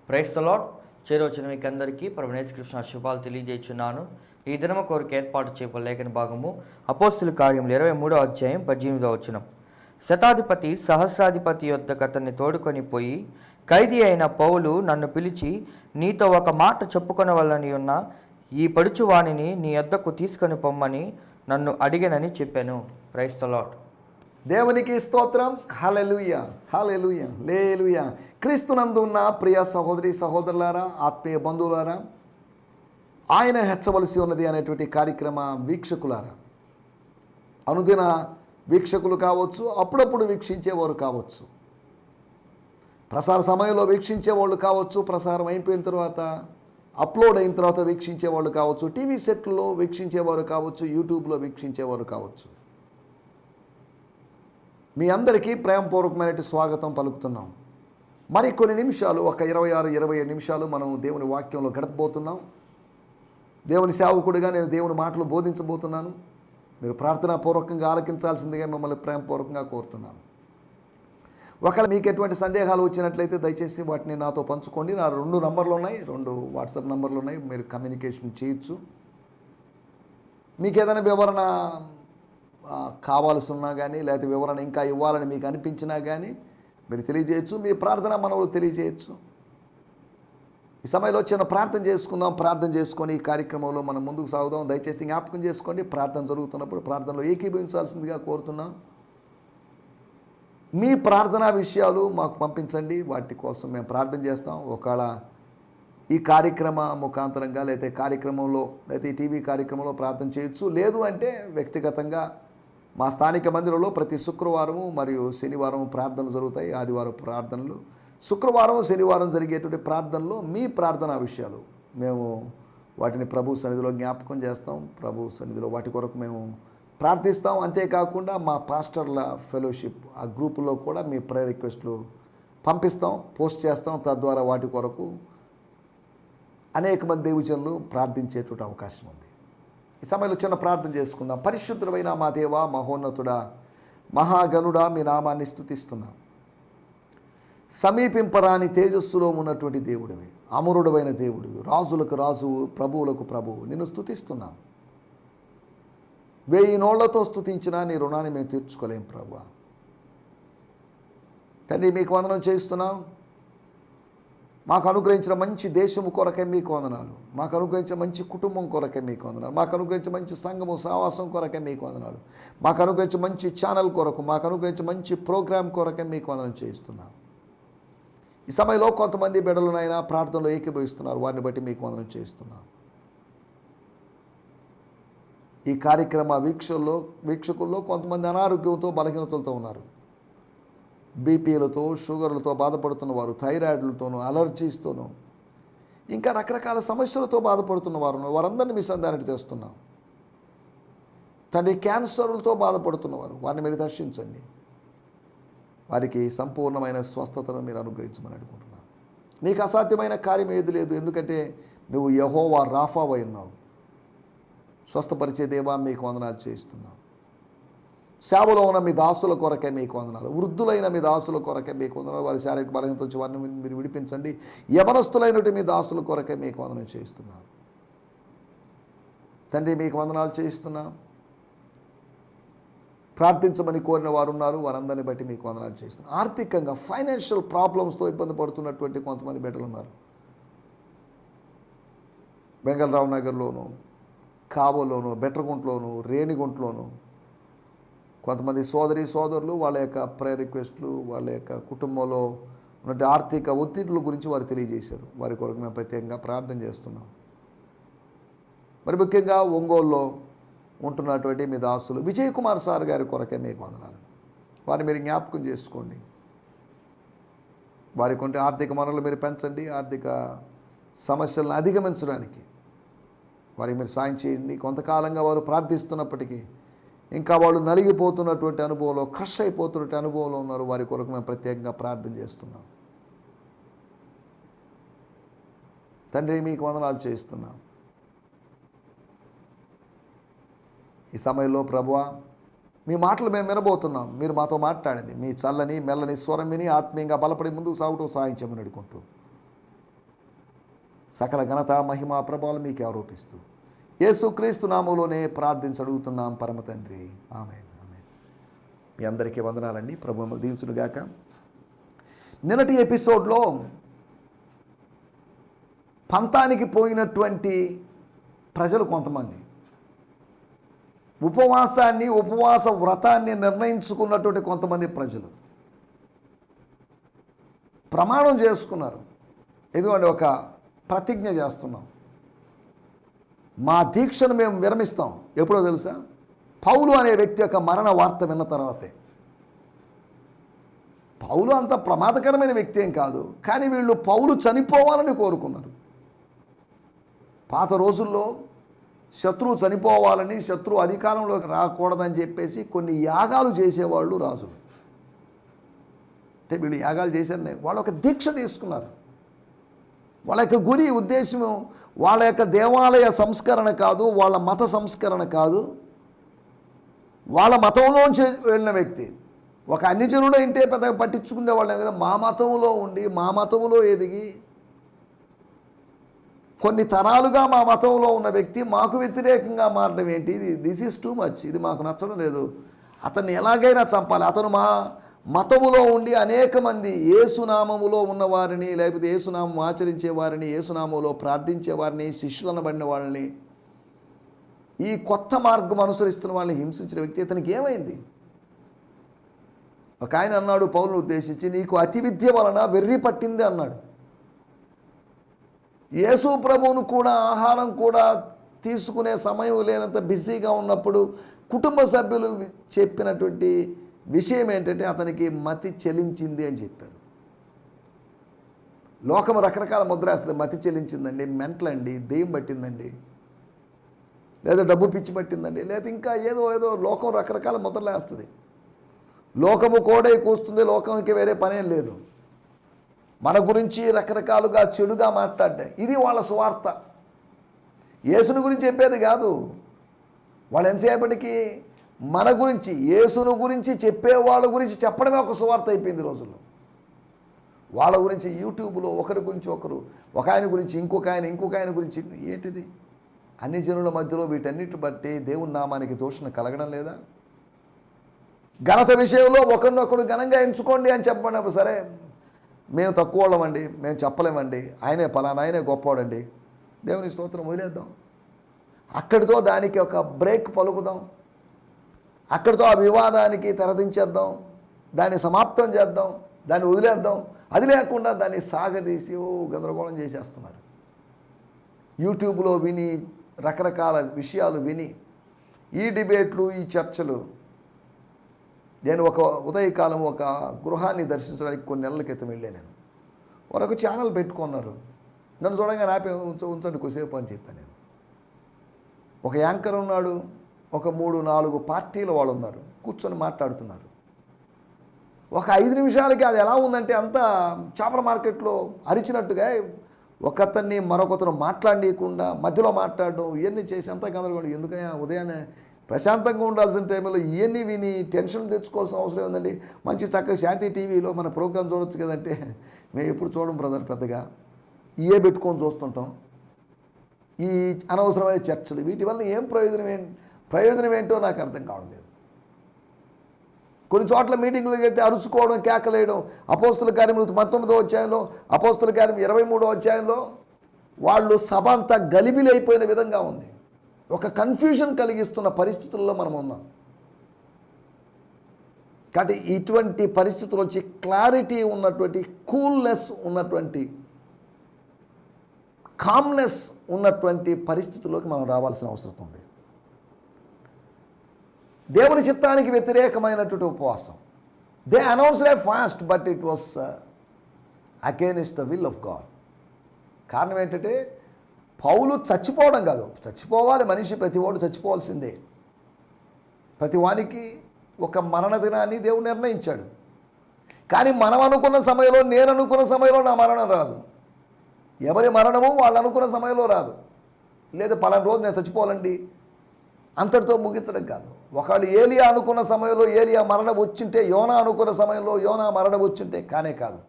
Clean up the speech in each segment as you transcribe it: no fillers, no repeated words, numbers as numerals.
Praise the lord. చేరొచ్చిన మీకు అందరికీ ప్రభువైన యేసుక్రీస్తు శుభాలు తెలియజేస్తున్నాను. ఈ దినము కొరకు ఏర్పాటు చేయబడిన లేఖన భాగము అపోస్తలుల కార్యములు 23వ అధ్యాయం 18వ వచనం. శతాధిపతి సహస్రాధిపతి యొద్దకు అతన్ని తోడుకొని పోయి, ఖైదీ అయిన పౌలు నన్ను పిలిచి, నీతో ఒక మాట చెప్పుకొనవలనని ఉన్న ఈ పడుచువాణిని నీ యొద్దకు తీసుకొని పొమ్మని నన్ను అడిగనని చెప్పాను. Praise the lord. దేవునికి స్తోత్రం. హల్లెలూయా, హల్లెలూయా, హల్లెలూయా. క్రీస్తునందు ఉన్న ప్రియ సహోదరి సహోదరులారా, ఆత్మీయ బంధువులారా, ఆయన హెచ్చవలసి ఉన్నది అనేటువంటి కార్యక్రమ వీక్షకులారా, అనుదిన వీక్షకులు కావచ్చు, అప్పుడప్పుడు వీక్షించేవారు కావచ్చు, ప్రసార సమయంలో వీక్షించేవాళ్ళు కావచ్చు, ప్రసారం అయిపోయిన తర్వాత అప్లోడ్ అయిన తర్వాత వీక్షించేవాళ్ళు కావచ్చు, టీవీ సెట్లో వీక్షించేవారు కావచ్చు, యూట్యూబ్లో వీక్షించేవారు కావచ్చు. మీ అందరికీ ప్రేమపూర్వకమైన స్వాగతం పలుకుతున్నాం. మరి కొన్ని నిమిషాలు, ఒక 26-27 నిమిషాలు మనం దేవుని వాక్యంలో గడపబోతున్నాం. దేవుని సేవకుడిగా నేను దేవుని మాటలు బోధించబోతున్నాను. మీరు ప్రార్థనాపూర్వకంగా ఆలకించాల్సిందిగా మిమ్మల్ని ప్రేమపూర్వకంగా కోరుతున్నాను. ఒకవేళ మీకు ఎటువంటి సందేహాలు వచ్చినట్లయితే దయచేసి వాటిని నాతో పంచుకోండి. నా 2 నంబర్లు ఉన్నాయి, 2 వాట్సాప్ నంబర్లు ఉన్నాయి, మీరు కమ్యూనికేషన్ చేయొచ్చు. మీకు ఏదైనా వివరణ కావాల్సి ఉన్నా కానీ, లేకపోతే వివరణ ఇంకా ఇవ్వాలని మీకు అనిపించినా కానీ మీరు తెలియజేయచ్చు. మీ ప్రార్థన మనవులు తెలియజేయచ్చు. ఈ సమయంలో చిన్న ప్రార్థన చేసుకుందాం. ప్రార్థన చేసుకొని ఈ కార్యక్రమంలో మనం ముందుకు సాగుదాం. దయచేసి జ్ఞాపకం చేసుకోండి, ప్రార్థన జరుగుతున్నప్పుడు ప్రార్థనలో ఏకీభవించాల్సిందిగా కోరుతున్నాం. మీ ప్రార్థనా విషయాలు మాకు పంపించండి, వాటి కోసం మేము ప్రార్థన చేస్తాం. ఒకవేళ ఈ కార్యక్రమ ముఖాంతరంగా లేకపోతే కార్యక్రమంలో లేకపోతే ఈ టీవీ కార్యక్రమంలో ప్రార్థన చేయొచ్చు. లేదు అంటే వ్యక్తిగతంగా మా స్థానిక మందిరంలో ప్రతి శుక్రవారము మరియు శనివారం ప్రార్థనలు జరుగుతాయి. ఆదివారం ప్రార్థనలు, శుక్రవారం శనివారం జరిగేటువంటి ప్రార్థనలో మీ ప్రార్థనా విషయాలు మేము వాటిని ప్రభు సన్నిధిలో జ్ఞాపకం చేస్తాం. ప్రభు సన్నిధిలో వాటి కొరకు మేము ప్రార్థిస్తాం. అంతేకాకుండా మా పాస్టర్ల ఫెలోషిప్ ఆ గ్రూపులో కూడా మీ ప్రేయర్ రిక్వెస్ట్లు పంపిస్తాం, పోస్ట్ చేస్తాం. తద్వారా వాటి కొరకు అనేక మంది దేవుజనులు ప్రార్థించేటువంటి అవకాశం ఉంది. ఈ సమయంలో చిన్న ప్రార్థన చేసుకుందాం. పరిశుద్ధుడైన మా దేవా, మహోన్నతుడా, మహాగణుడా, మీ నామాన్ని స్తుతిస్తున్నాం. సమీపింపరాని తేజస్సులో ఉన్నటువంటి దేవుడివి, అమరుడమైన దేవుడివి, రాజులకు రాజు, ప్రభువులకు ప్రభువు, నిన్ను స్తుతిస్తున్నాం. 1000 నోళ్లతో స్తుతించినా నీ రుణాన్ని మేము తీర్చుకోలేం ప్రభువా. తండ్రి, మీకు వందనం చేస్తున్నాం. మాకు అనుగ్రహించిన మంచి దేశము కొరకే మీకు వందనాలు. మాకు అనుగ్రహించిన మంచి కుటుంబం కొరకే మీకు వందనాలు. మాకు అనుగ్రహించిన మంచి సంఘము సావాసం కొరకే మీకు వందనాలు. మాకు అనుగ్రహించిన మంచి ఛానల్ కొరకు, మాకు అనుగ్రహించిన మంచి ప్రోగ్రాం కొరకే మీకు వందనం చేస్తున్నాం. ఈ సమయంలో కొంతమంది బిడ్డలనైనా ప్రార్థనలో ఏకీభవిస్తున్నారు, వారిని బట్టి మీకు వందనం చేస్తున్నాం. ఈ కార్యక్రమ వీక్షకుల్లో కొంతమంది అనారోగ్యంతో బలహీనతలతో ఉన్నారు. బీపీలతో, షుగర్లతో బాధపడుతున్నవారు, థైరాయిడ్లతోనూ, అలర్జీస్తోనూ, ఇంకా రకరకాల సమస్యలతో బాధపడుతున్న వారు, వారందరినీ మీ సంధానికి తెస్తున్నాం. తండ్రి, క్యాన్సర్లతో బాధపడుతున్నవారు, వారిని మీరు దర్శించండి. వారికి సంపూర్ణమైన స్వస్థతను మీరు అనుగ్రహించమని అడుగుతున్నాం. నీకు అసాధ్యమైన కార్యం ఏది లేదు, ఎందుకంటే నువ్వు యెహోవా రాఫావై ఉన్నావు. స్వస్థపరిచే దేవా, మీకు వందనాలు చేస్తున్నాం. సేవలో ఉన్న మీ దాసుల కొరకే మీకు వందనాలు. వృద్ధులైన మీ దాసుల కొరకే మీకు వందనాలు. వారి శారీరక బలహీనత వచ్చి వారిని మీరు విడిపించండి. యవనస్తులైనటువంటి మీ దాసుల కొరకే మీకు వందనం చేస్తున్నాం. తండ్రి, మీకు వందనాలు చేస్తున్నాం. ప్రార్థించమని కోరిన వారు ఉన్నారు, వారందరిని బట్టి మీకు వందనాలు చేస్తున్నాం. ఆర్థికంగా ఫైనాన్షియల్ ప్రాబ్లమ్స్తో ఇబ్బంది పడుతున్నటువంటి కొంతమంది బిడ్డలు ఉన్నారు. బెంగళరావు నగర్లోను, కావోలోను, బెట్రగుంట్లోను, రేణిగుంట్లోను కొంతమంది సోదరులు వాళ్ళ యొక్క ప్రేయర్ రిక్వెస్ట్లు, వాళ్ళ యొక్క కుటుంబంలో ఉన్న ఆర్థిక ఒత్తిడుల గురించి వారు తెలియజేశారు. వారి కొరకు మేము ప్రత్యేకంగా ప్రార్థన చేస్తున్నాం. మరి ముఖ్యంగా ఒంగోలులో ఉంటున్నటువంటి మీ దాసులు విజయ్ కుమార్ సార్ గారి కొరకే మీకు వందనాలు. వారిని మీరు జ్ఞాపకం చేసుకోండి. వారికి ఉంటే ఆర్థిక వనరులు మీరు పెంచండి. ఆర్థిక సమస్యలను అధిగమించడానికి వారికి మీరు సాయం చేయండి. కొంతకాలంగా వారు ప్రార్థిస్తున్నప్పటికీ ఇంకా వాళ్ళు నలిగిపోతున్నటువంటి అనుభవంలో, క్రష్ అయిపోతున్నటువంటి అనుభవంలో ఉన్నారు. వారి కొరకు మేము ప్రత్యేకంగా ప్రార్థన చేస్తున్నాం. తండ్రి, మీకు వందనాలు చేస్తున్నాం. ఈ సమయంలో ప్రభువా, మీ మాటలు మేము వినబోతున్నాం. మీరు మాతో మాట్లాడండి. మీ చల్లని మెల్లని స్వరం విని ఆత్మీయంగా బలపడి ముందుకు సాగుతూ సాయం చేయమని అడుగుకుంటూ సకల ఘనత మహిమ ప్రభావాలు మీకే ఆరోపిస్తూ యేసుక్రీస్తు నామములోనే ప్రార్థించి అడుగుతున్నాం పరమ తండ్రి. ఆమేన్. ఆమేన్. మీ అందరికీ వందనాలండి. ప్రభు మిమ్మల్ని దీవించునుగాక. నిన్నటి ఎపిసోడ్లో పంతానికి పోయినటువంటి ప్రజలు కొంతమంది ఉపవాస వ్రతాన్ని నిర్ణయించుకున్నటువంటి కొంతమంది ప్రజలు ప్రమాణం చేసుకున్నారు. ఎందుకంటే ఒక ప్రతిజ్ఞ చేస్తున్నాం, మా దీక్షను మేము విరమిస్తాం. ఎప్పుడో తెలుసా? పౌలు అనే వ్యక్తి యొక్క మరణ వార్త విన్న తర్వాతే. పౌలు అంత ప్రమాదకరమైన వ్యక్తి ఏం కాదు, కానీ వీళ్ళు పౌలు చనిపోవాలని కోరుకున్నారు. పాత రోజుల్లో శత్రువు చనిపోవాలని, శత్రువు అధికారంలోకి రాకూడదని చెప్పేసి కొన్ని యాగాలు చేసేవాళ్ళు రాజులు. అంటే వీళ్ళు యాగాలు చేశారని వాళ్ళు ఒక దీక్ష తీసుకున్నారు. వాళ్ళ యొక్క గురి ఉద్దేశము వాళ్ళ యొక్క దేవాలయ సంస్కరణ కాదు, వాళ్ళ మత సంస్కరణ కాదు. వాళ్ళ మతంలోంచి వెళ్ళిన వ్యక్తి ఒక అన్యజనుడు అంటే పెద్దగా పట్టించుకునే వాళ్ళే కదా. మా మతంలో ఉండి మా మతంలో ఎదిగి కొన్ని తరాలుగా మా మతంలో ఉన్న వ్యక్తి మాకు వ్యతిరేకంగా మారడం ఏంటి? This is too much. ఇది మాకు నచ్చడం లేదు, అతన్ని ఎలాగైనా చంపాలి. అతను మా మతములో ఉండి అనేక మంది యేసునామములో ఉన్నవారిని, లేకపోతే యేసునామం ఆచరించే వారిని, యేసునామంలో ప్రార్థించే వారిని, శిష్యులు అనబడిన వాళ్ళని, ఈ కొత్త మార్గం అనుసరిస్తున్న వాళ్ళని హింసించిన వ్యక్తి. ఇతనికి ఏమైంది? ఒక ఆయన అన్నాడు పౌలును ఉద్దేశించి, నీకు అతి విద్య వలన వెర్రి పట్టింది అన్నాడు. యేసు ప్రభువును కూడా ఆహారం కూడా తీసుకునే సమయం లేనంత బిజీగా ఉన్నప్పుడు కుటుంబ సభ్యులు చెప్పినటువంటి విషయం ఏంటంటే అతనికి మతి చెలించింది అని చెప్పారు. లోకం రకరకాల ముద్ర వేస్తుంది. మతి చెలించిందండి, మెంటలండి, దెయ్యం పట్టిందండి, లేదా డబ్బు పిచ్చి పట్టిందండి, లేదా ఇంకా ఏదో లోకం రకరకాల ముద్రలు వేస్తుంది. లోకము కోడై కూస్తుంది, లోకంకి వేరే పనేం లేదు. మన గురించి రకరకాలుగా చెడుగా మాట్లాడ్డా ఇది వాళ్ళ సువార్త. యేసుని గురించి చెప్పేది కాదు. వాళ్ళు ఎంతసేపటికి మన గురించి, యేసును గురించి చెప్పేవాళ్ళ గురించి చెప్పడమే ఒక సువార్త అయిపోయింది రోజుల్లో. వాళ్ళ గురించి యూట్యూబ్లో ఒకరి గురించి ఒకరు, ఒక ఆయన గురించి ఇంకొక ఆయన గురించి. ఏంటిది? అన్ని జనుల మధ్యలో వీటన్నిటి బట్టి దేవుని నామానికి దూషణ కలగడం లేదా? ఘనత విషయంలో ఒకరినొకరు ఘనంగా ఎంచుకోండి అని చెప్పినప్పుడు, సరే మేము తక్కువ వాళ్ళమండి, మేము చెప్పలేమండి, ఆయనే పలానా, ఆయనే గొప్పవాడండి, దేవుని స్తోత్రం, వదిలేద్దాం. అక్కడితో దానికి ఒక బ్రేక్ పలుకుదాం, అక్కడితో ఆ వివాదానికి తెరదించేద్దాం, దాన్ని సమాప్తం చేద్దాం, దాన్ని వదిలేద్దాం. అది లేకుండా దాన్ని సాగదీసి గందరగోళం చేసేస్తున్నారు. యూట్యూబ్లో విని, రకరకాల విషయాలు విని, ఈ డిబేట్లు, ఈ చర్చలు. నేను ఒక ఉదయకాలం ఒక గృహాన్ని దర్శించడానికి కొన్ని నెలల క్రితం వెళ్ళాను. నేను ఒక ఛానల్ పెట్టుకున్నారు. నన్ను చూడంగా నాపే ఉంచండి కొద్దిసేపు అని చెప్పాను. నేను ఒక యాంకర్ ఉన్నాడు, ఒక 3-4 పార్టీల వాళ్ళు ఉన్నారు, కూర్చొని మాట్లాడుతున్నారు. ఒక 5 నిమిషాలకి అది ఎలా ఉందంటే అంతా చేపల మార్కెట్లో అరిచినట్టుగా ఒకతన్ని మరొకతను మాట్లాడనీయకుండా మధ్యలో మాట్లాడడం, ఇవన్నీ చేసి అంతా గందరగోళం. ఎందుకయ్యా ఉదయాన్నే ప్రశాంతంగా ఉండాల్సిన టైంలో ఇవన్నీ విని టెన్షన్లు తెచ్చుకోవాల్సిన అవసరం ఉందండి. మంచి చక్కగా శాంతి టీవీలో మన ప్రోగ్రాం చూడొచ్చు కదంటే మేము ఎప్పుడు చూడం బ్రదర్, పెద్దగా ఇవే పెట్టుకొని చూస్తుంటాం. ఈ అనవసరమైన చర్చలు, వీటి వల్ల ఏం ప్రయోజనం ఏంటో నాకు అర్థం కావట్లేదు. కొన్ని చోట్ల మీటింగ్లకు వెళ్తే అరుచుకోవడం, కేకలేయడం. అపోస్తుల కార్యం 19వ అధ్యాయంలో, అపోస్తుల కార్యం 23వ అధ్యాయంలో వాళ్ళు సభ అంతా గలిబిలైపోయిన విధంగా ఉంది. ఒక కన్ఫ్యూజన్ కలిగిస్తున్న పరిస్థితుల్లో మనం ఉన్నాం. కాబట్టి ఇటువంటి పరిస్థితుల నుంచి క్లారిటీ ఉన్నటువంటి, కూల్నెస్ ఉన్నటువంటి, కామ్నెస్ ఉన్నటువంటి పరిస్థితుల్లోకి మనం రావాల్సిన అవసరం ఉంది. దేవుని చిత్తానికి వ్యతిరేకమైనటువంటి ఉపవాసం. They announced A fast but it was against the will of God. కారణం ఏంటంటే పౌలు చచ్చిపోవడం కాదు, చచ్చిపోవాలి మనిషి, ప్రతి వాడు చచ్చిపోవాల్సిందే. ప్రతి వానికి ఒక మరణ దినాన్ని దేవుడు నిర్ణయించాడు. కానీ మనం అనుకున్న సమయంలో, నేను అనుకున్న సమయంలో నా మరణం రాదు. ఎవరి మరణము వాళ్ళు అనుకున్న సమయంలో రాదు. లేదా పలానా రోజు నేను చచ్చిపోవాలండి అంతటితో ముగించడం కాదు. ఒకళ్ళు ఏలియా అనుకున్న సమయంలో ఏలియా మరణం వచ్చింటే, యోనా అనుకున్న సమయంలో యోనా మరణం వచ్చింటే కానే కాదు.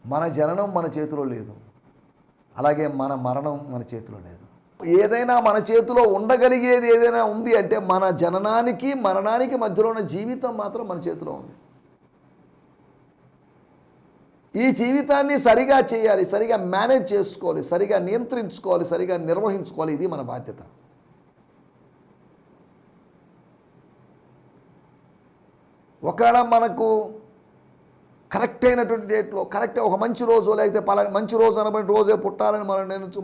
మన జననం మన చేతిలో లేదు. అలాగే మన మరణం మన చేతిలో లేదు. ఏదైనా మన చేతిలో ఉండగలిగేది ఏదైనా ఉంది అంటే మన జననానికి మరణానికి మధ్యలో ఉన్న జీవితం మాత్రం మన చేతిలో ఉంది. ఈ జీవితాన్ని సరిగా చేయాలి, సరిగా మేనేజ్ చేసుకోవాలి, సరిగా నియంత్రించుకోవాలి, సరిగా నిర్వహించుకోవాలి. ఇది మన బాధ్యత. ఒకవేళ మనకు కరెక్ట్ అయినటువంటి డేట్లో కరెక్ట్ ఒక మంచి రోజు లేకపోతే పలాని మంచి రోజు అనబడి రోజే పుట్టాలని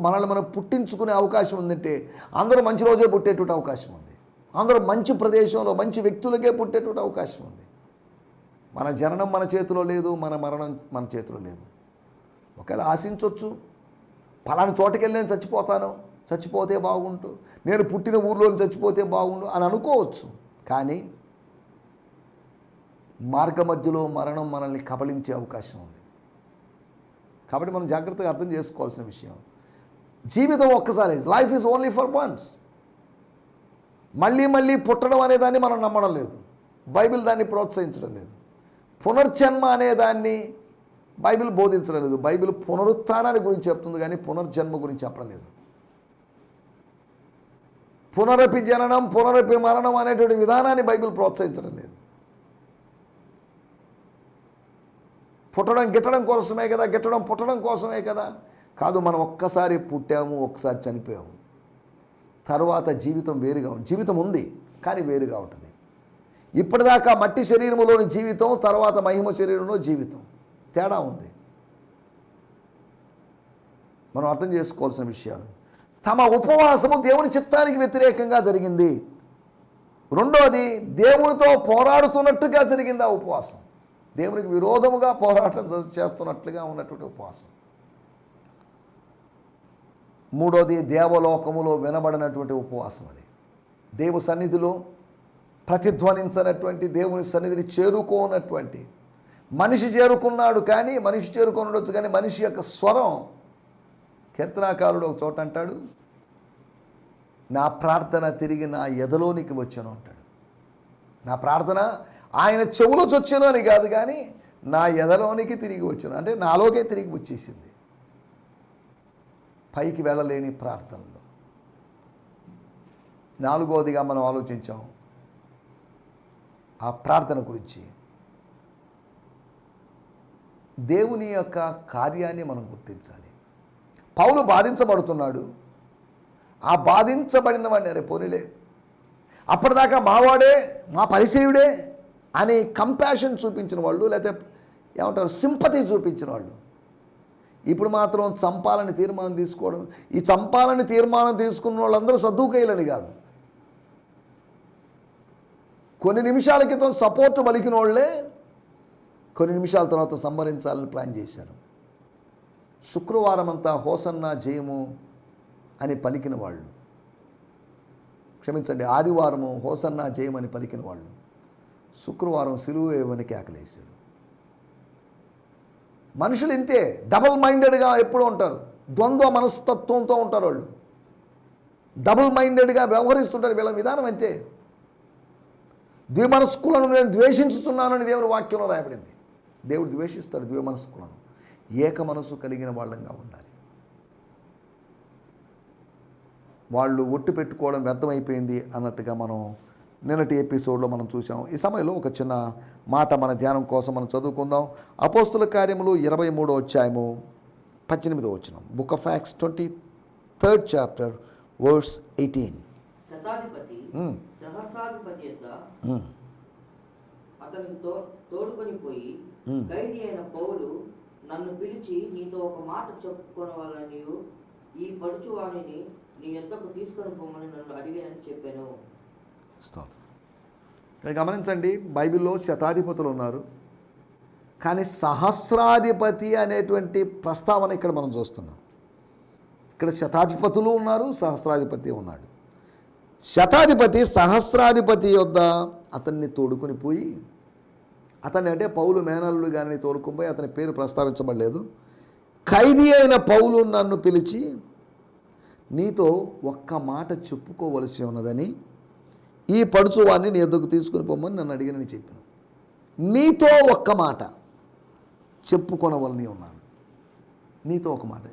మనల్ని మనం పుట్టించుకునే అవకాశం ఉందంటే అందరూ మంచి రోజే పుట్టేటువంటి అవకాశం ఉంది. అందరూ మంచి ప్రదేశంలో మంచి వ్యక్తులకే పుట్టేటువంటి అవకాశం ఉంది. మన జననం మన చేతిలో లేదు, మన మరణం మన చేతిలో లేదు. ఒకవేళ ఆశించవచ్చు, పలాని చోటకి వెళ్ళి నేను చచ్చిపోతాను, చచ్చిపోతే బాగుంటు, నేను పుట్టిన ఊర్లోని చచ్చిపోతే బాగుండు అని అనుకోవచ్చు. కానీ మార్గ మధ్యలో మరణం మనల్ని కబళించే అవకాశం ఉంది. కాబట్టి మనం జాగ్రత్తగా అర్థం చేసుకోవాల్సిన విషయం, జీవితం ఒక్కసారి, life is only for once. మళ్ళీ మళ్ళీ పుట్టడం అనే దాన్ని మనం నమ్మడం లేదు, బైబిల్ దాన్ని ప్రోత్సహించడం లేదు. పునర్జన్మ అనేదాన్ని బైబిల్ బోధించడం లేదు. బైబిల్ పునరుత్థానాన్ని గురించి చెప్తుంది కానీ పునర్జన్మ గురించి చెప్పడం లేదు. పునరపి జననం పునరపి మరణం అనేటువంటి విధానాన్ని బైబిల్ ప్రోత్సహించడం లేదు. పుట్టడం గిట్టడం కోసమే కదా, గిట్టడం పుట్టడం కోసమే కదా, కాదు. మనం ఒక్కసారి పుట్టాము, ఒక్కసారి చనిపోయాము, తర్వాత జీవితం వేరుగా ఉంది. జీవితం ఉంది కానీ వేరుగా ఉంటుంది. ఇప్పటిదాకా మట్టి శరీరంలోని జీవితం, తర్వాత మహిమ శరీరంలో జీవితం, తేడా ఉంది. మనం అర్థం చేసుకోవాల్సిన విషయాలు. తమ ఉపవాసము దేవుని చిత్తానికి వ్యతిరేకంగా జరిగింది. రెండోది, దేవునితో పోరాడుతున్నట్టుగా జరిగింది ఆ ఉపవాసం. దేవునికి విరోధముగా పోరాటం చేస్తున్నట్లుగా ఉన్నటువంటి ఉపవాసం. మూడోది, దేవలోకములో వినబడినటువంటి ఉపవాసం. అది దేవు సన్నిధిలో ప్రతిధ్వనించినటువంటి, దేవుని సన్నిధిని చేరుకోనటువంటి మనిషి చేరుకున్నాడు. కానీ మనిషి చేరుకొనవచ్చు కానీ మనిషి యొక్క స్వరం, కీర్తనాకారుడు ఒక చోట అంటాడు, నా ప్రార్థన తిరిగి నా ఎదలోనికి వచ్చాను అంటాడు. నా ప్రార్థన ఆయన చెవులోకి వచ్చాను అని కాదు కానీ నా ఎదలోనికి తిరిగి వచ్చాను అంటే నాలోకే తిరిగి వచ్చేసింది. పైకి వెళ్ళలేని ప్రార్థనలో. నాలుగోదిగా మనం ఆలోచించాం ఆ ప్రార్థన గురించి. దేవుని యొక్క కార్యాన్ని మనం గుర్తించాలి. పౌలు బాధించబడుతున్నాడు. ఆ బాధించబడిన వాడిని, అరే పోనీలే, అప్పటిదాకా మావాడే, మా పరిచయుడే అని కంపాషన్ చూపించిన వాళ్ళు, లేకపోతే ఏమంటారు సింపతి చూపించిన వాళ్ళు, ఇప్పుడు మాత్రం చంపాలని తీర్మానం తీసుకోవడం. ఈ చంపాలని తీర్మానం తీసుకున్న వాళ్ళందరూ సద్దుకయ్యలని కాదు, కొన్ని నిమిషాల క్రితం సపోర్ట్ పలికిన వాళ్ళే కొన్ని నిమిషాల తర్వాత సంహరించాలని ప్లాన్ చేశారు. శుక్రవారం అంతా హోసన్నా జయము అని పలికిన వాళ్ళు, క్షమించండి, ఆదివారము హోసన్నా జయమని పలికిన వాళ్ళు శుక్రవారం సిలువ వేయమని కేకలేశారు. మనుషులు ఇంతే, డబుల్ మైండెడ్గా ఎప్పుడూ ఉంటారు, ద్వంద్వ మనస్తత్వంతో ఉంటారు వాళ్ళు, డబుల్ మైండెడ్గా వ్యవహరిస్తుంటారు. వీళ్ళ విధానం అంతే. ద్విమనస్కులను నేను ద్వేషించుతున్నానని దేవుని వాక్యంలో రాయబడింది. దేవుడు ద్వేషిస్తాడు ద్విమనస్కులను. ఏక మనసు కలిగిన వాళ్ళంగా ఉండాలి. వాళ్ళు ఒట్టు పెట్టుకోవడం వ్యర్థమైపోయింది అన్నట్టుగా మనం నిన్నటి ఎపిసోడ్లో మనం చూసాం. ఈ సమయంలో ఒక చిన్న మాట మన ధ్యానం కోసం మనం చదువుకుందాం. అపోస్తుల కార్యములు 23వ అధ్యాయము 18వ వచనం. Book of acts 23rd chapter verse 18. శతాధిపతి సహస్రాధిపతి యొక్క అతనికి తోడుకొని పోయి, ఖైదీ అయిన పౌలు నన్ను పిలిచి నీతో ఒక మాట చెప్పుకోవాలని ఈ పడుచువాడిని నీ యొద్దకు తీసుకొని పోమని నన్ను అడిగానని చెప్పాను. గమనించండి, బైబిల్లో శతాధిపతులు ఉన్నారు కానీ సహస్రాధిపతి అనేటువంటి ప్రస్తావన ఇక్కడ మనం చూస్తున్నాం. ఇక్కడ శతాధిపతులు ఉన్నారు, సహస్రాధిపతి ఉన్నాడు. శతాధిపతి సహస్రాధిపతి యొద్ద అతన్ని తోడుకొని పోయి, అతన్ని అంటే పౌలు మేనల్లుడు గారిని తోడుకొని పోయి, అతని పేరు ప్రస్తావించబడలేదు, ఖైదీ అయిన పౌలు నన్ను పిలిచి నీతో ఒక్క మాట చెప్పుకోవలసి ఉన్నదని ఈ పడుచువాడిని నీ ఎద్దుకు తీసుకుని పోమని నన్ను అడిగినని చెప్పాను. నీతో ఒక్క మాట చెప్పుకొనవలని ఉన్నాను. నీతో ఒక మాట.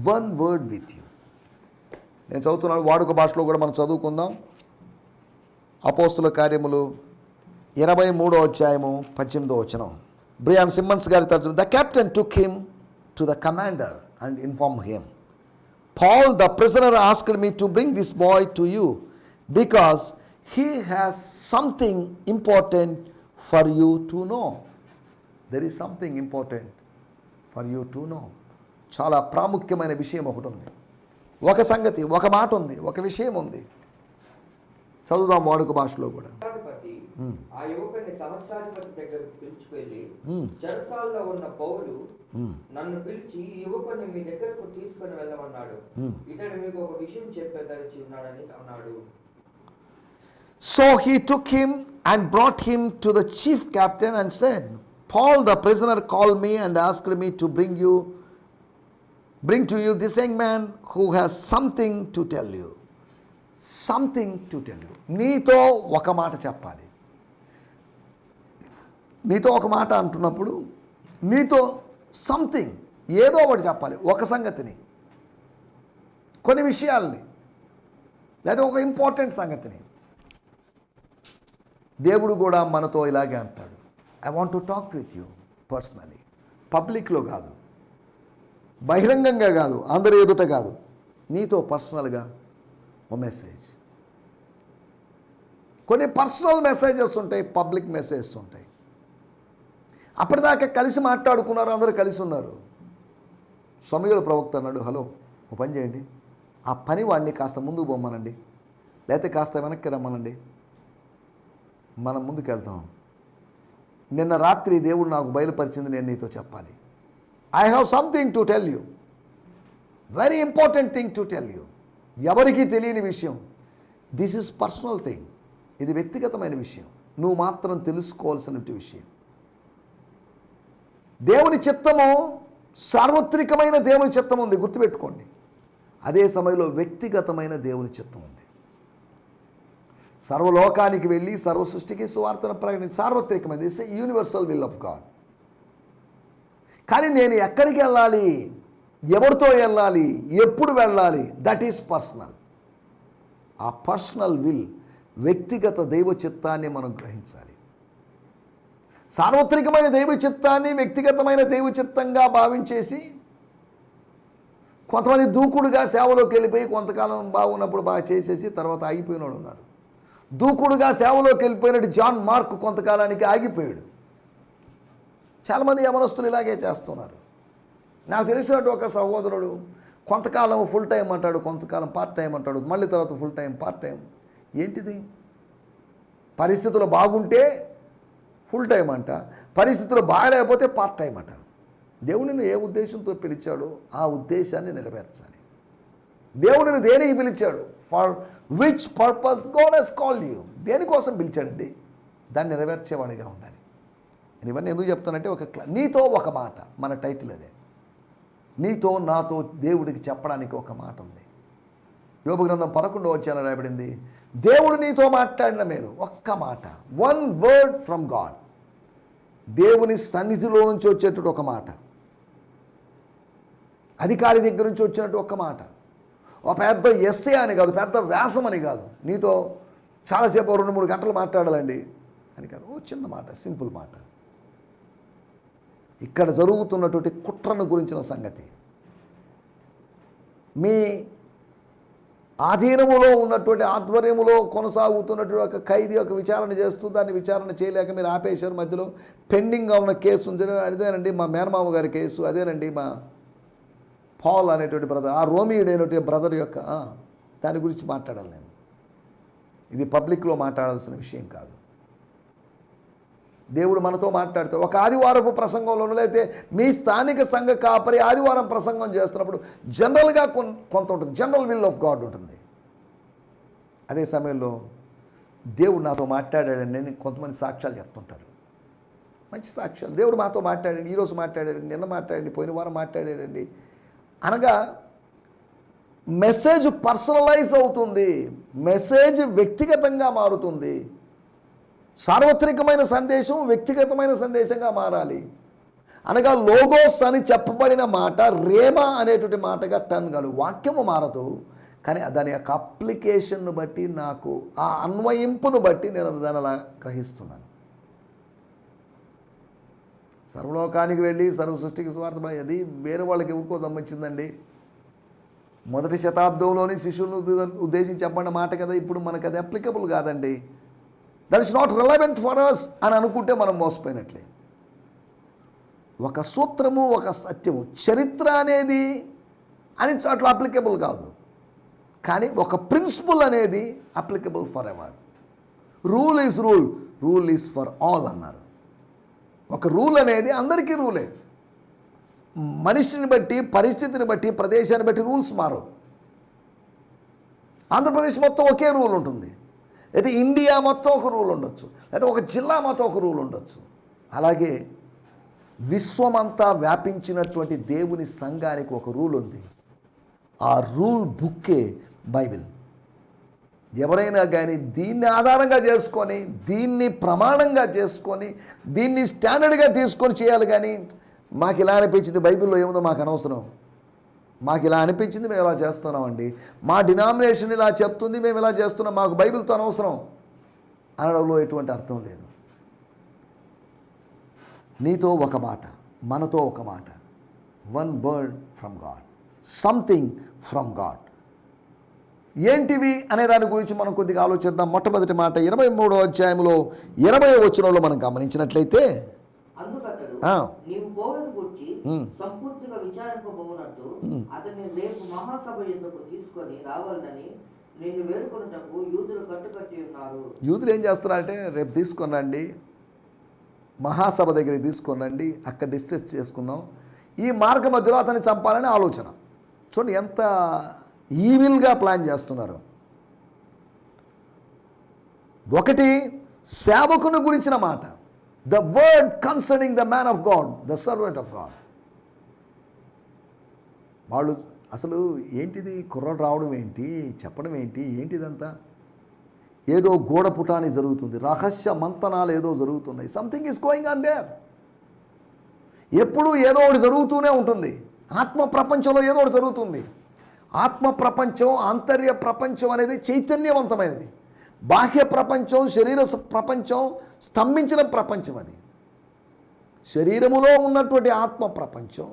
One word with you. నేను చదువుతున్నాను, వాడుక భాషలో కూడా మనం చదువుకుందాం. అపోస్తుల కార్యములు 23వ అధ్యాయము 18వ వచనం. బ్రియాన్ సిమ్మన్స్ గారి తర్జుమా. The captain took him to the commander and inform him, Paul the prisoner asked me to bring this boy to you because he has something important for you to know. There is something important for you to know. చాలా ప్రాముఖ్యమైన విషయం ఒకటి ఉంది, ఒక సంగతి, ఒక మాట ఉంది, ఒక విషయం ఉంది. చదువుదాం వాడుక భాషలో కూడా. ఆ యువకుని సహస్రాధిపతి దగ్గరకు పిలుచుకెళ్ళి, చెరసాలలో ఉన్న పౌలు నన్ను పిలిచి ఈ యువకుని మీ దగ్గరకు తీసుకొని వెళ్ళమన్నాడు, ఇతడు మీకు ఒక విషయం చెప్పేదలిచి ఉన్నాడని అన్నాడు. So he took him and brought him to the chief captain and said, Paul the prisoner called me and asked me to bring to you this young man who has something to tell you. Something to tell you. నీతో ఒక మాట చెప్పాలి. నీతో ఒక మాట అంటున్నప్పుడు నీతో something, ఏదో ఒకటి చెప్పాలి, ఒక సంగతిని, కొన్ని విషయాల్ని, లేదా ఒక ఇంపార్టెంట్ సంగతిని. దేవుడు కూడా మనతో ఇలాగే అంటాడు, I want to talk with you personally. పబ్లిక్లో కాదు, బహిరంగంగా కాదు, అందరి ఎదుట కాదు, నీతో పర్సనల్గా ఓ మెసేజ్. కొన్ని పర్సనల్ మెసేజెస్ ఉంటాయి, పబ్లిక్ మెసేజెస్ ఉంటాయి. అప్పటిదాకా కలిసి మాట్లాడుకున్నారు, అందరూ కలిసి ఉన్నారు. సమూయేలు ప్రవక్త అన్నాడు, హలో ఓ పని చేయండి, ఆ పని వాడిని కాస్త ముందుకు పోమ్మనండి, లేకపోతే కాస్త వెనక్కి రమ్మనండి, మనం ముందుకు వెళ్తాం. నిన్న రాత్రి దేవుడు నాకు బయలుపరిచింది, నేను నీతో చెప్పాలి. I have something to tell you, very important thing to tell you. ఎవరికీ తెలియని విషయం. This is personal thing. ఇది వ్యక్తిగతమైన విషయం, నువ్వు మాత్రం తెలుసుకోవాల్సిన విషయం. దేవుని చిత్తము సార్వత్రికమైన దేవుని చిత్తం ఉంది, గుర్తుపెట్టుకోండి. అదే సమయంలో వ్యక్తిగతమైన దేవుని చిత్తం ఉంది. సర్వలోకానికి వెళ్ళి సర్వ సృష్టికి సువార్తను ప్రకటించి సార్వత్రికమైనది, it's universal will of God. కానీ నేను ఎక్కడికి వెళ్ళాలి, ఎవరితో వెళ్ళాలి, ఎప్పుడు వెళ్ళాలి, దట్ ఈస్ పర్సనల్. ఆ పర్సనల్ విల్, వ్యక్తిగత దైవ చిత్తాన్ని మనం గ్రహించాలి. సార్వత్రికమైన దైవ చిత్తాన్ని వ్యక్తిగతమైన దైవ చిత్తంగా భావించేసి కొంతమంది దూకుడుగా సేవలోకి వెళ్ళిపోయి కొంతకాలం బాగున్నప్పుడు బాగా చేసేసి తర్వాత ఆగిపోయిన వాళ్ళు ఉన్నారు. దూకుడుగా సేవలోకి వెళ్ళిపోయినట్టు జాన్ మార్క్ కొంతకాలానికి ఆగిపోయాడు. చాలామంది యవనస్తులు ఇలాగే చేస్తున్నారు. నాకు తెలిసినట్టు ఒక సహోదరుడు కొంతకాలం ఫుల్ టైం అంటాడు, కొంతకాలం పార్ట్ టైం అంటాడు, మళ్ళీ తర్వాత ఫుల్ టైం, పార్ట్ టైం. ఏంటిది? పరిస్థితులు బాగుంటే ఫుల్ టైం అంట, పరిస్థితులు బాగలేకపోతే పార్ట్ టైం అంట. దేవుడిని ఏ ఉద్దేశంతో పిలిచాడో ఆ ఉద్దేశాన్ని నెరవేర్చాలి. దేవుడిని దేనికి పిలిచాడు? For which purpose God has called you. దేనికోసం పిలిచాడండి? దాన్ని నెరవేర్చేవాడిగా ఉండాలి. నేను ఇవన్నీ ఎందుకు చెప్తానంటే, నీతో ఒక మాట, మన టైటిల్ అదే. నీతో నాతో దేవుడికి చెప్పడానికి ఒక మాట ఉంది. యోబు గ్రంథం 11వ అధ్యాయంలో రాయబడింది, దేవుడు నీతో మాట్లాడిన మేలు, ఒక్క మాట, వన్ వర్డ్ ఫ్రమ్ గాడ్. దేవుని సన్నిధిలో నుంచి వచ్చేటట్టు ఒక మాట, అధికారి దగ్గర నుంచి వచ్చినట్టు ఒక మాట. ఒక పెద్ద ఎస్సే అని కాదు, పెద్ద వ్యాసం అని కాదు, నీతో చాలాసేపు 2-3 గంటలు మాట్లాడాలండి అని కాదు, ఓ చిన్న మాట, సింపుల్ మాట. ఇక్కడ జరుగుతున్నటువంటి కుట్రను గురించిన సంగతి, మీ ఆధీనములో ఉన్నటువంటి ఆధ్వర్యములో కొనసాగుతున్నటువంటి ఒక ఖైదీ ఒక విచారణ చేస్తూ దాన్ని విచారణ చేయలేక మీరు ఆపేశారు. మధ్యలో పెండింగ్గా ఉన్న కేసు ఉంది, అదేనండి మా మేనమామ గారి కేసు, అదేనండి మా పాల్ అనేటువంటి బ్రదర్, ఆ రోమియుడైనటువంటి బ్రదర్ యొక్క దాని గురించి మాట్లాడాలి నేను. ఇది పబ్లిక్లో మాట్లాడాల్సిన విషయం కాదు. దేవుడు మనతో మాట్లాడుతాడు. ఒక ఆదివారపు ప్రసంగంలోనూ లేకపోతే మీ స్థానిక సంఘ కాపరి ఆదివారం ప్రసంగం చేస్తున్నప్పుడు జనరల్గా కొంత ఉంటుంది, జనరల్ విల్ ఆఫ్ గాడ్ ఉంటుంది. అదే సమయంలో దేవుడు నాతో మాట్లాడాడని నేను కొంతమంది సాక్ష్యాలు చెప్తుంటారు, మంచి సాక్ష్యాలు. దేవుడు మాతో మాట్లాడండి, ఈరోజు మాట్లాడాడండి, నిన్న మాట్లాడండి, పోయిన వారం మాట్లాడాడండి అనగా మెసేజ్ పర్సనలైజ్ అవుతుంది, మెసేజ్ వ్యక్తిగతంగా మారుతుంది. సార్వత్రికమైన సందేశం వ్యక్తిగతమైన సందేశంగా మారాలి. అనగా లోగోస్ అని చెప్పబడిన మాట రేమా అనేటువంటి మాటగా టర్న్ కాదు. వాక్యము మారదు, కానీ దాని యొక్క అప్లికేషన్ను బట్టి, నాకు ఆ అన్వయింపును బట్టి నేను దాని అలా గ్రహిస్తున్నాను. సర్వలోకానికి వెళ్ళి సర్వ సృష్టికి సువార్త అది వేరే వాళ్ళకి ఎవరికో సంబంధించిందండి. మొదటి శతాబ్దంలోని శిష్యులను ఉద్దేశించి చెప్పండి మాట కదా, ఇప్పుడు మనకు అది అప్లికబుల్ కాదండి. That is not relevant for us అని అనుకుంటే మనం మోసపోయినట్లే. ఒక సూత్రము, ఒక సత్యము, చరిత్ర అనేది అని అట్లా అప్లికబుల్ కాదు, కానీ ఒక ప్రిన్సిపల్ అనేది applicable for ever. Rule is rule, rule is for all అన్నారు. ఒక రూల్ అనేది అందరికీ రూలే. మనిషిని బట్టి, పరిస్థితిని బట్టి, ప్రదేశాన్ని బట్టి రూల్స్ మారవు. ఆంధ్రప్రదేశ్ మొత్తం ఒకే రూల్ ఉంటుంది, అయితే ఇండియా మొత్తం ఒక రూల్ ఉండొచ్చు, లేదా ఒక జిల్లా మొత్తం ఒక రూల్ ఉండొచ్చు. అలాగే విశ్వమంతా వ్యాపించినటువంటి దేవుని సంఘానికి ఒక రూల్ ఉంది. ఆ రూల్ బుక్కే బైబిల్. ఎవరైనా కానీ దీన్ని ఆధారంగా చేసుకొని, దీన్ని ప్రమాణంగా చేసుకొని, దీన్ని స్టాండర్డ్గా తీసుకొని చేయాలి. కానీ మాకు ఇలా అనిపించింది, బైబిల్లో ఏముందో మాకు అనవసరం, మాకు ఇలా అనిపించింది మేము ఇలా చేస్తున్నామండి, మా డినామినేషన్ ఇలా చెప్తుంది మేము ఇలా చేస్తున్నాం, మాకు బైబిల్తో అనవసరం అనడంలో ఎటువంటి అర్థం లేదు. నీతో ఒక మాట, మనతో ఒక మాట, one word from God, something from God. ఏంటివి అనే దాని గురించి మనం కొద్దిగా ఆలోచిద్దాం. మొట్టమొదటి మాట 23వ అధ్యాయంలో 20వ వచనంలో మనం గమనించినట్లయితే, అందుకతడు నీవు పౌలును గూర్చి సంపూర్తిగా విచారింపబోనట్టు అతన్ని రేపు మహాసభ యుద్ధకు తీసుకొని రావాలని నిన్ను వేడుకొనుటకు యూదులు కట్టుకట్టి ఉన్నారు. యూదులు ఏం చేస్తున్నారంటే, రేపు తీసుకొనండి, మహాసభ దగ్గరికి తీసుకొనండి, అక్కడ డిస్కస్ చేసుకుందాం, ఈ మార్గ మధ్యలో అతన్ని చంపాలని ఆలోచన. చూడండి ఎంత ఈవిల్గా ప్లాన్ చేస్తున్నారు. ఒకటి సేవకుని గురించిన మాట, the word concerning the man of God, the servant of God. వాళ్ళు అసలు ఏంటిది, కుర్రాడు రావడం ఏంటి, చెప్పడం ఏంటి, ఏంటిదంతా, ఏదో గోడ పుటాని జరుగుతుంది, రహస్య మంతనాలు ఏదో జరుగుతున్నాయి, something is going on their. ఎప్పుడు ఏదో ఒకటి జరుగుతూనే ఉంటుంది. ఆత్మ ప్రపంచంలో ఏదో ఒకటి జరుగుతుంది. ఆత్మ ప్రపంచం, ఆంతర్య ప్రపంచం అనేది చైతన్యవంతమైనది. బాహ్య ప్రపంచం, శరీర ప్రపంచం స్తంభించిన ప్రపంచం. అది శరీరములో ఉన్నటువంటి ఆత్మ ప్రపంచం.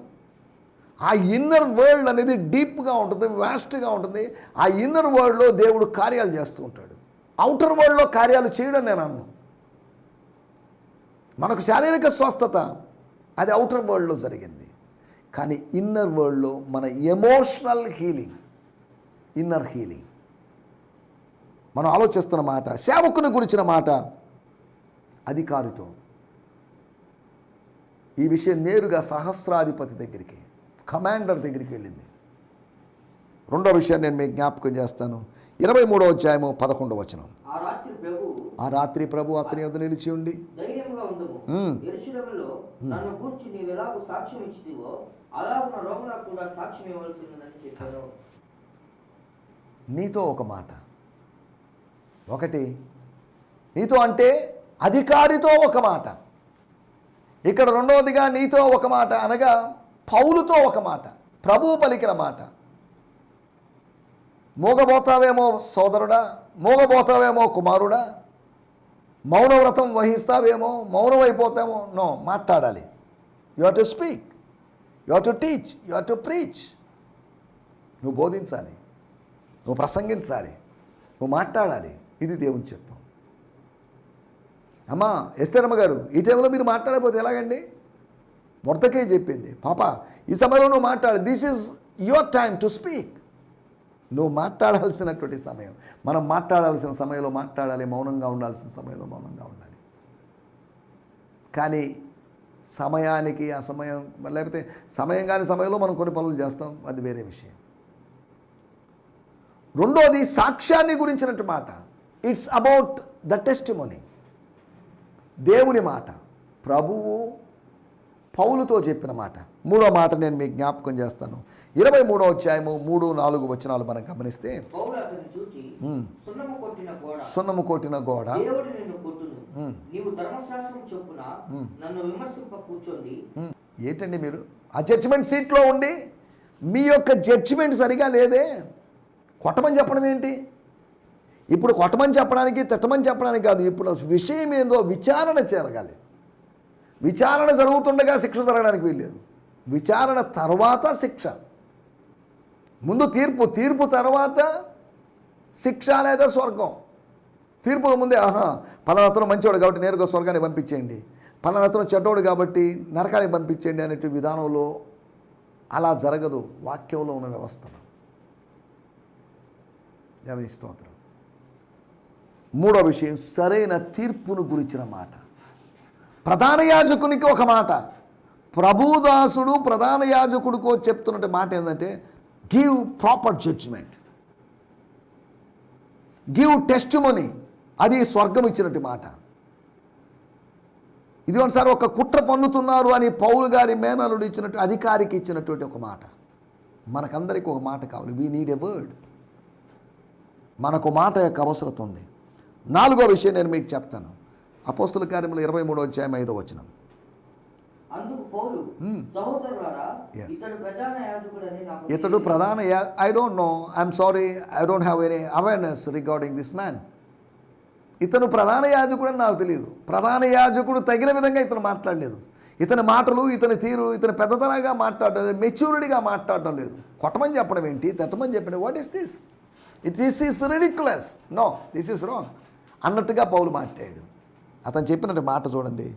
ఆ ఇన్నర్ వరల్డ్ అనేది డీప్గా ఉంటుంది, వాస్ట్గా ఉంటుంది. ఆ ఇన్నర్ వరల్డ్లో దేవుడు కార్యాలు చేస్తూ ఉంటాడు. అవుటర్ వరల్డ్లో కార్యాలు చేయడం నేను అన్ను. మనకు శారీరక స్వస్థత అది అవుటర్ వరల్డ్లో జరిగింది, కానీ ఇన్నర్ వరల్డ్లో మన ఎమోషనల్ హీలింగ్, ఇన్నర్ హీలింగ్ మనం ఆలోచిస్తున్న మాట, సేవకుని గురించిన మాట, అధికారితో ఈ విషయం నేరుగా సహస్రాధిపతి దగ్గరికి, కమాండర్ దగ్గరికి వెళ్ళింది. రెండో విషయాన్ని నేను మీకు జ్ఞాపకం చేస్తాను. 23వ అధ్యాయము 11వ వచనం. ఆ రాత్రి ప్రభు అతని యొద్ద నిలిచి ఉండి, ధైర్యముగా ఉండుము, యెరూషలేములో నన్ను గూర్చి నీవెలాగూ సాక్ష్యం ఇచ్చితివో అలాగున రోమలకు కూడా సాక్ష్యం ఇవ్వవలసి ఉన్నదని చెప్పారు. నీతో ఒక మాట, ఒకటి నీతో అంటే అధికారితో ఒక మాట, ఇక్కడ రెండవదిగా నీతో ఒక మాట అనగా పౌలుతో ఒక మాట, ప్రభువు పలికిన మాట. మోగబోతావేమో సోదరుడా, మోగబోతావేమో కుమారుడా, మౌనవ్రతం వహిస్తావేమో, మౌనమైపోతామో, నో, మాట్లాడాలి. You have to speak, you have to teach, you have to preach. నువ్వు బోధించాలి, నువ్వు ప్రసంగించాలి, నువ్వు మాట్లాడాలి. ఇది దేవుని చిత్తం. అమ్మా ఎస్తేరమ్మ గారు, ఈ టైంలో మీరు మాట్లాడకపోతే ఎలాగండి? మొర్దెకై చెప్పింది, పాప ఈ సమయంలో నువ్వు మాట్లాడు, this is your time to speak. నువ్వు మాట్లాడాల్సినటువంటి సమయం. మనం మాట్లాడాల్సిన సమయంలో మాట్లాడాలి, మౌనంగా ఉండాల్సిన సమయంలో మౌనంగా ఉండాలి. కానీ సమయానికి ఆ సమయం, లేకపోతే సమయం కాని సమయంలో మనం కొన్ని పనులు చేస్తాం, అది వేరే విషయం. రెండోది సాక్ష్యాన్ని గురించినట్టు మాట, ఇట్స్ అబౌట్ ద టెస్టిమోనీ, దేవుని మాట, ప్రభువు పౌలుతో చెప్పిన మాట. మూడో మాట నేను మీకు జ్ఞాపకం చేస్తాను. 23వ అధ్యాయము 3-4 వచనాలు మనం గమనిస్తే, సున్నము కొట్టిన గోడ, నీవు ధర్మశాస్త్రం చొప్పున నన్ను విమర్శింప కూర్చొని ఏంటండి మీరు ఆ జడ్జిమెంట్ సీట్లో ఉండి మీ యొక్క జడ్జిమెంట్ సరిగా లేదే, కొట్టమని చెప్పడం ఏంటి? ఇప్పుడు కొట్టమని చెప్పడానికి, తిట్టమని చెప్పడానికి కాదు, ఇప్పుడు విషయం ఏందో విచారణ జరగాలి. విచారణ జరుగుతుండగా శిక్ష జరగడానికి వీల్లేదు. విచారణ తర్వాత శిక్ష, ముందు తీర్పు, తీర్పు తర్వాత శిక్ష లేదా స్వర్గం. తీర్పు ముందే పలానాతను మంచివాడు కాబట్టి నేరుగా స్వర్గానికి పంపించేయండి, పలానాతను చెడ్డవాడు కాబట్టి నరకానికి పంపించేయండి అనే విధానంలో అలా జరగదు వాక్యంలో ఉన్న వ్యవస్థను. స్తోత్రం. మూడో విషయం, సరైన తీర్పును గురించిన మాట. ప్రధాన యాజకునికి ఒక మాట, ప్రభుదాసుడు ప్రధాన యాజకుడికో చెప్తున్నట్టు మాట ఏంటంటే give proper judgement, give testimony. అది స్వర్గం ఇచ్చినట్టు మాట. ఇది ఒకసారి ఒక కుట్ర పన్నుతున్నారు అని పౌలు గారి మేనలుడు ఇచ్చినట్టు, అధికారికి ఇచ్చినటువంటి ఒక మాట. మనకందరికీ ఒక మాట కావాలి. We need a word. మనకు మాట యొక్క అవసరం ఉంది. నాలుగో విషయం నేను మీకు చెప్తాను. అపోస్తుల కార్యములు 23వ అధ్యాయం 5వ వచనం. అందుకు పౌలు, సహోదరులారా, ఇతడు ప్రధాన I don't know, I'm sorry, I don't have any awareness regarding this man. ఇతను ప్రధాన యాజకుడు అని నాకు తెలియదు. ప్రధాన యాజకుడు తగిన విధంగా ఇతను మాట్లాడలేదు. ఇతని మాటలు, ఇతని తీరు, ఇతని పెద్దతనంగా మాట్లాడటం లేదు, మెచ్యూరిటీగా మాట్లాడటం లేదు. కొట్టమని చెప్పడం ఏంటి, తిట్టమని చెప్పడం, what is this? This is ridiculous, no this is wrong అన్నట్టుగా పౌలు మాట్లాడాడు. అతను చెప్పినట్టు మాట చూడండి,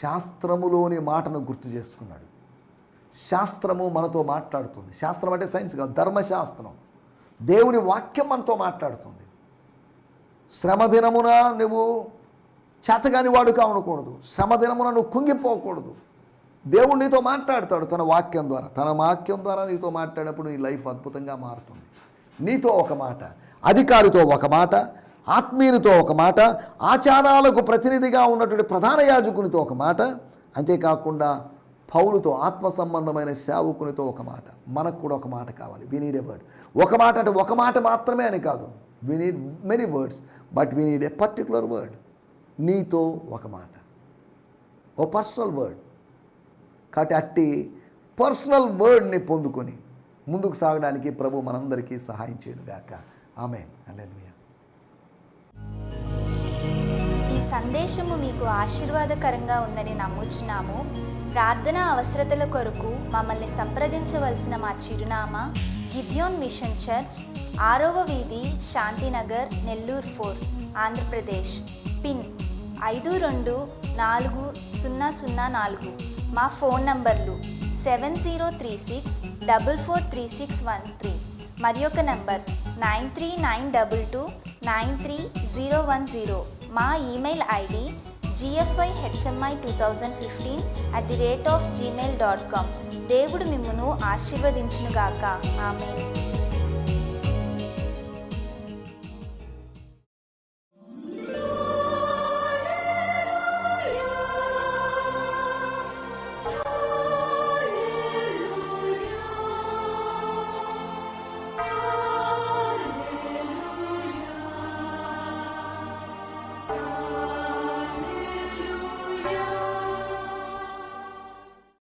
శాస్త్రములోని మాటను గుర్తు చేసుకున్నాడు. శాస్త్రము మనతో మాట్లాడుతుంది. శాస్త్రం అంటే సైన్స్ కాదు, ధర్మశాస్త్రం. దేవుని వాక్యం మనతో మాట్లాడుతుంది. శ్రమదినమున నువ్వు చేతగాని వాడు కావకూడదు, శ్రమదినమున నువ్వు కుంగిపోకూడదు. దేవుడు నీతో మాట్లాడతాడు తన వాక్యం ద్వారా. తన వాక్యం ద్వారా నీతో మాట్లాడేప్పుడు నీ లైఫ్ అద్భుతంగా మారుతుంది. నీతో ఒక మాట, అధికారితో ఒక మాట, ఆత్మీయునితో ఒక మాట, ఆచారాలకు ప్రతినిధిగా ఉన్నటువంటి ప్రధాన యాజకునితో ఒక మాట, అంతేకాకుండా పౌలుతో, ఆత్మ సంబంధమైన సేవకునితో ఒక మాట. మనకు కూడా ఒక మాట కావాలి. We need a word. ఒక మాట అంటే ఒక మాట మాత్రమే అని కాదు, we need many words, but we need a particular word. నీతో ఒక మాట, ఓ పర్సనల్ వర్డ్. కాబట్టి అట్టి పర్సనల్ వర్డ్ని పొందుకొని ముందుకు సాగడానికి ప్రభు మనందరికీ సహాయం చేయనుగాక. ఆమేన్. హల్లెలూయా. ఈ సందేశము మీకు ఆశీర్వాదకరంగా ఉందని నమ్ముచున్నాము. ప్రార్థన అవసరతల కొరకు మమ్మల్ని సంప్రదించవలసిన మా చిరునామా గిద్యోన్ మిషన్ చర్చ్, 6వ వీధి, శాంతినగర్, నెల్లూరు 4, ఆంధ్రప్రదేశ్. పిన్ 524004. మా ఫోన్ నంబర్లు 7036443613 మరి ఒక నంబర్ 9392293010. మా ఈమెయిల్ ఐడి gfihmi2015@gmail.com. దేవుడు మిమ్మును ఆశీర్వదించునుగాక. ఆమేన్.